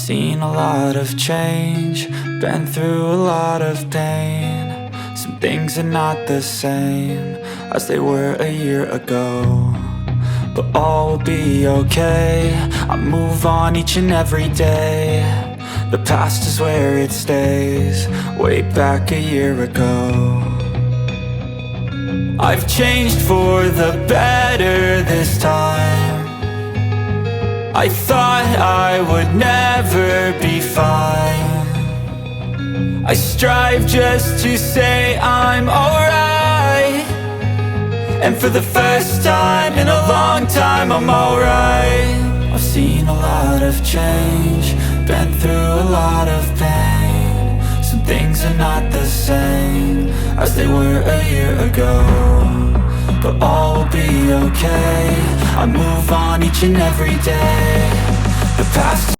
seen a lot of change, been through a lot of pain. Some things are not the same as they were a year ago, but all will be okay. I move on each and every day. The past is where it stays, way back a year ago. I've changed for the better this time. I thought I would never be fine. I strive just to say I'm alright, and for the first time in a long time I'm alright. I've seen a lot of change, been through a lot of pain. Some things are not the same as they were a year ago, but all will be okay. I move on each and every day. The past